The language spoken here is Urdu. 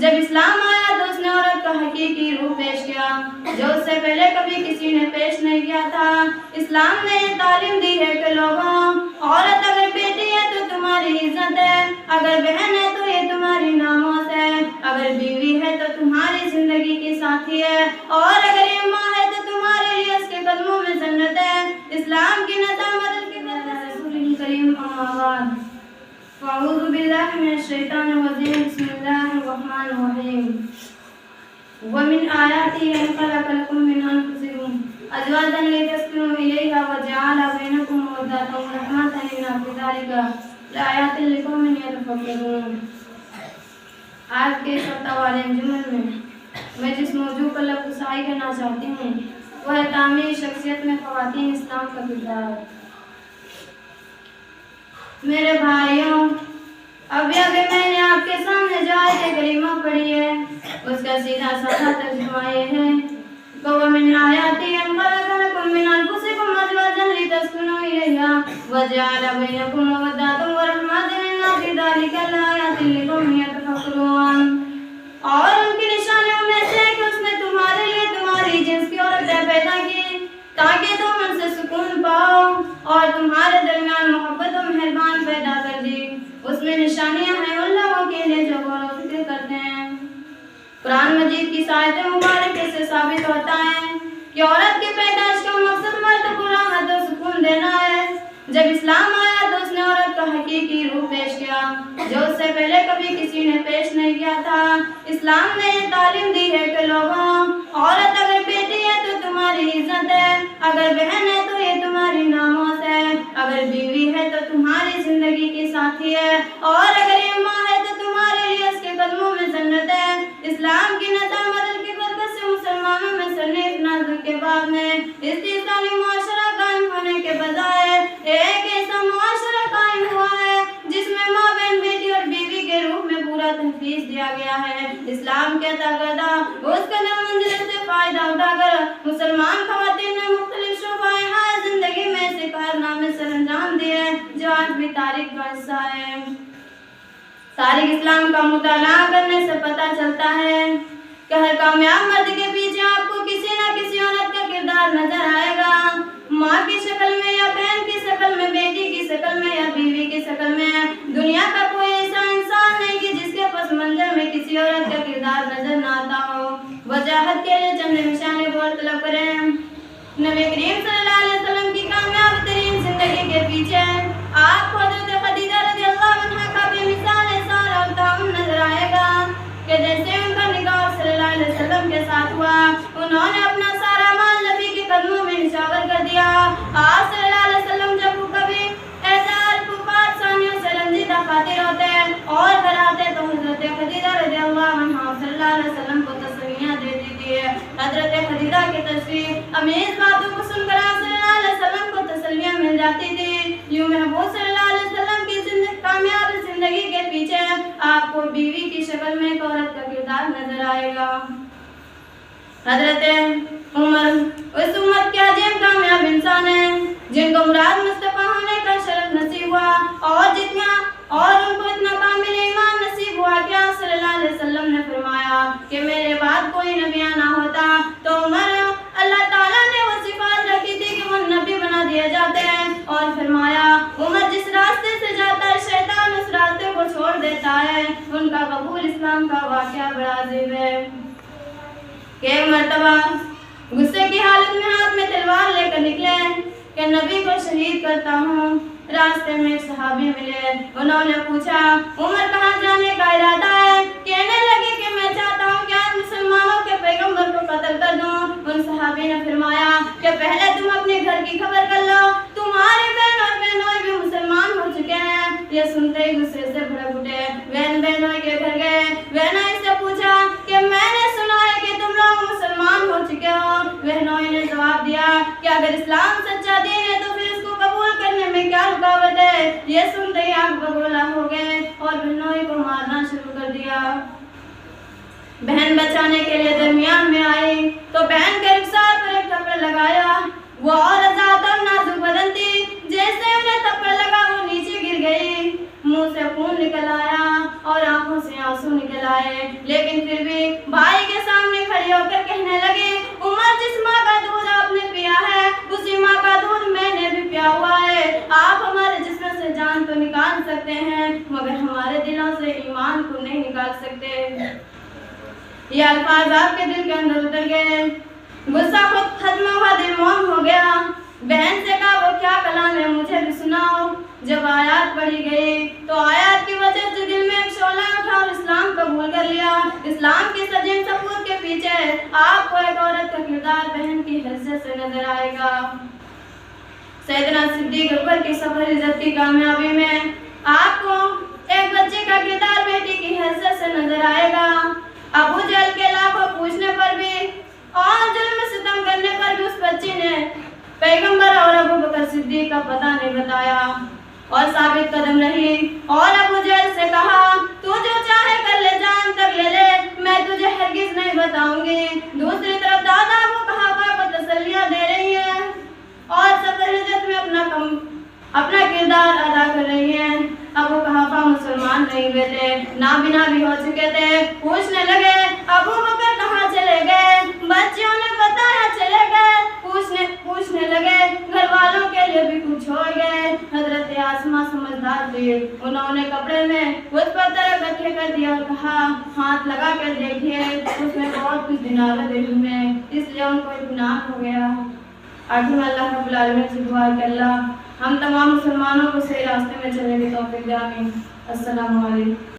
جب اسلام آیا تو اس نے عورت کا حقیقی روح پیش کیا جو اس سے پہلے کبھی کسی نے پیش نہیں کیا تھا۔ اسلام نے یہ تعلیم دی ہے کہ لوگوں، عورت اگر بیٹی ہے تو تمہاری عزت ہے، اگر بہن ہے تو یہ تمہاری ناموس ہے، اگر بیوی ہے تو تمہاری زندگی کی ساتھی ہے، اور اگر یہ ماں ہے تو تمہارے لیے اس کے قدموں میں جنت ہے۔ اسلام کی نظامت کے رسول کریم آباد۔ اعوذ باللہ من الشیطان الرجیم، بسم اللہ الرحمن الرحیم۔ ومن آیاتہ ان خلق لکم من انفسکم ازواجا لتسکنوا الیہا وجعل بینکم مودۃ ورحمۃ ان فی ذلک لآیات لقوم یتفکرون۔ آج کے ہفتہ والے انجمن میں جس موضوع پر لفظائی کرنا چاہتی ہوں وہ ہے تعمیر شخصیت میں خواتین اسلام کا کردار۔ میرے بھائیوں، ابھی میں نے آپ کے سامنے جو آیت کریمہ پڑھی ہے اس کا سیدھا سادہ ترجمہ یہ ہے کہ وَمِنْ آیَاتِهِ أَنْ خَلَقَ لَكُم مِّنْ أَنفُسِكُمْ أَزْوَاجًا لِتَسْكُنُوا إِلَيْهَا وَجَعَلَ بَيْنَكُم مَّوَدَّةً وَرَحْمَةً إِنَّ فِي ذَلِكَ لَآيَاتٍ لِقَوْمٍ يَتَفَکَّرُونَ۔ اور ان کی نشانیوں میں سے کہ اس نے تمہارے لیے تمہاری جنس کی عورتیں پیدا کی تاکہ تم ان سے سکون پاؤ، اور تمہارے درمیان محبت و مہربان پیدا کر دی۔ اس میں نشانیاں ہیں ان لوگوں کے لیے جو غور و فکر کرتے ہیں۔ قرآن مجید کی آیت مبارکہ سے ثابت ہوتا ہے کہ عورت کی پیدائش کا مقصد مرد کو راحت و سکون دینا ہے۔ جب اسلام آیا تو اس نے عورت کا حقیقی روح پیش کیا جو اس سے پہلے کبھی کسی نے پیش نہیں کیا تھا۔ اسلام نے یہ تعلیم دی ہے کہ لوگوں، عورت اگر بیٹی ہے تو تمہاری عزت ہے، اگر بہن ہے تو یہ تمہاری ناموس ہے، اگر بیوی ہے تو تمہاری زندگی کی ساتھی ہے، اور اگر یہ ماں ہے تو تمہارے لیے اس کے قدموں میں جنت ہے۔ اسلام کی نظامت کی برکت سے مسلمانوں میں سنیف نازل کے بعد میں استثنائی معاشرہ قائم ہونے کے بجائے ایک ایسا معاشرہ قائم ہوا ہے جس میں ماں، بہن، بیٹی اور بیوی کے روح میں پورا تحفظ دیا گیا ہے۔ اسلام کے عطا کردہ اس قدر منزلت سے فائدہ اٹھا کر مسلمان خواتین نے مختلف شعبۂ حیات زندگی میں ایسے کارنامے سر انجام دیے جو آج بھی تاریخ کا حصہ ہے۔ تاریخ اسلام کا مطالعہ کرنے سے پتہ چلتا ہے کہ ہر کامیاب مرد کے پیچھے آپ کو کسی نہ کسی عورت کا کردار نظر آئے گا، ماں کی شکل میں یا بہن کی شکل میں، بیٹی کی شکل میں یا بیوی کی شکل میں۔ دنیا کا کوئی ایسا انسان نہیں کہ جس کے پس منظر میں کسی عورت کا کردار نظر نہ آتا ہو۔ وضاحت کے لیے چند نشانے غور طلب کریں۔ نبی کریم صلی اللہ علیہ وسلم کی کامیاب ترین زندگی کے پیچھے آپ کو حضرت خدیجہ رضی اللہ عنہا کا بے مثال احسان اور تعاون نظر آئے گا کہ جیسے ان کا نکاح صلی اللہ علیہ وسلم کے ساتھ ہوا، انہوں نے اپنا سارا مال نبی کے قدموں میں نچھاور کر دیا۔ آپ صلی اللہ علیہ وسلم جب کبھی اعتراض کفار ثانیوں سے رنجیدہ خاطر ہوتے اور گھر آتے تو حضرت خدیجہ رضی اللہ عنہا صلی اللہ علیہ وسلم کو تسلیاں دیتی تھی۔ حضرت خدیجہ کی تشریح امیز باتوں کو سن کر آپ صلی اللہ علیہ وسلم کو تسلیاں مل جاتی تھی۔ یوں محبوب صلی اللہ علیہ وسلم کی کامیاب زندگی کے پیچھے آپ کو بیوی کی شکل میں ایک عورت کا کردار نظر آئے گا۔ حضرت عمر اس امت کے عظیم کامیاب انسان ہیں جن کو مراد مصطفیٰ ہونے کا شرف نصیب ہوا، اور ان کو اتنا کامل ایمان نصیب ہوا کہ آپ صلی اللہ علیہ وسلم نے فرمایا کہ میرے بعد کوئی نبی نہ ہوتا تو عمر اللہ تعالیٰ نے وہ صفات رکھی تھی کہ وہ نبی بنا دیے جاتے ہیں، اور فرمایا عمر جس راستے سے جاتا ہے شیطان اس راستے کو چھوڑ دیتا ہے۔ ان کا قبول اسلام کا واقعہ بڑا عظیم ہے کہ ایک مرتبہ غصے کی حالت میں ہاتھ میں تلوار لے کر نکلے کہ نبی کو شہید کرتا ہوں۔ راستے میں ایک صحابی ملے، انہوں نے پوچھا عمر کہاں جانے کا ارادہ ہے؟ کہنے لگے کہ میں چاہتا ہوں کہ آج مسلمانوں کے پیغمبر کو قتل کر دوں۔ ان صحابی نے فرمایا کہ پہلے تم اپنے گھر کی خبر کر لو، تمہارے بہن اور بہنوئی بھی مسلمان ہو چکے ہیں۔ یہ سنتے ہی غصے سے بھڑک اٹھے، بہنوئی کے گھر گئے، بہنوئی سے پوچھا کہ میں نے سنا ہے کہ تم لوگ مسلمان ہو چکے ہو۔ بہنوئی نے جواب دیا کہ اگر اسلام سچا دین ہے تو پھر اس کو قبول کرنے میں کیا رکاوٹ ہے؟ یہ سنتے ہی آگ بگولا ہو گئے اور بہنوئی کو مارنا شروع کر دیا۔ بہن بچانے کے لیے درمیان میں آئی تو بہن کے رخسار پر ایک تھپڑ لگایا۔ وہ عورت ذات اور نازک بدن تھی، جیسے انہیں تھپڑ لگا وہ نیچے گر گئی، منہ سے خون نکل آیا اور آنکھوں سے آنسو نکل آئے، لیکن تو نکال سکتے ہیں مگر ہمارے دلوں سے ایمان کو نہیں نکال سکتے۔ یہ الفاظ آپ کے دل کے اندر اتر گئے، غصہ خود ختم ہوا، دل موم ہو گیا۔ بہن سے کہا وہ کیا کلام ہے مجھے بھی سناؤ۔ جب آیات پڑھی گئی تو آیات کی وجہ سے دل میں ایک شعلہ اٹھا اور اسلام قبول کر لیا۔ اسلام کی سجن سپور کے پیچھے آپ کو ایک عورت کا کردار بہن کی حیثیت سے نظر آئے گا۔ سیدنا صدیق اکبر کی سفر عزت کی کامیابی میں آپ کو ایک بچے کا کردار بیٹی کی حیثیت سے نظر آئے گا۔ ابو جہل کے لاکھوں پوچھنے پر بھی اور ظلم ستم کرنے پر بھی اس بچی نے پیغمبر اور ابو بکر صدیق کا پتہ نہیں بتایا اور ثابت قدم رہی اور ابو جہل سے کہا تو جو چاہے کر لے، جان تک لے لے، میں تجھے ہرگز نہیں بتاؤں گی۔ دوسری طرف دادا ابو قحافہ کو تسلیاں دے رہی ہیں اور سفر ہجرت میں اپنا کردار ادا کر رہی ہیں۔ ابو قحافہ مسلمان نہیں ہوئے تھے، نابینا بھی ہو چکے تھے۔ پوچھنے لگے ابو بکر کہاں چلے گئے؟ بچیوں نے بتایا چلے گئے۔ پوچھنے لگے گھر والوں کے لیے بھی کچھ ہو گئے؟ حضرت آسمہ سمجھدار تھی، انہوں نے کپڑے میں کچھ پتھر اکٹھے کر دیا اور کہا ہاتھ لگا کر دیکھیے، اس میں بہت کچھ دینار دل میں، اس لیے ان کو اطمینان ہو گیا۔ آخر میں اللہ رب العالمین سے دعا کہ اللہ ہم تمام مسلمانوں کو صحیح راستے میں چلنے کی توفیق دے۔ آمین۔ السلام علیکم۔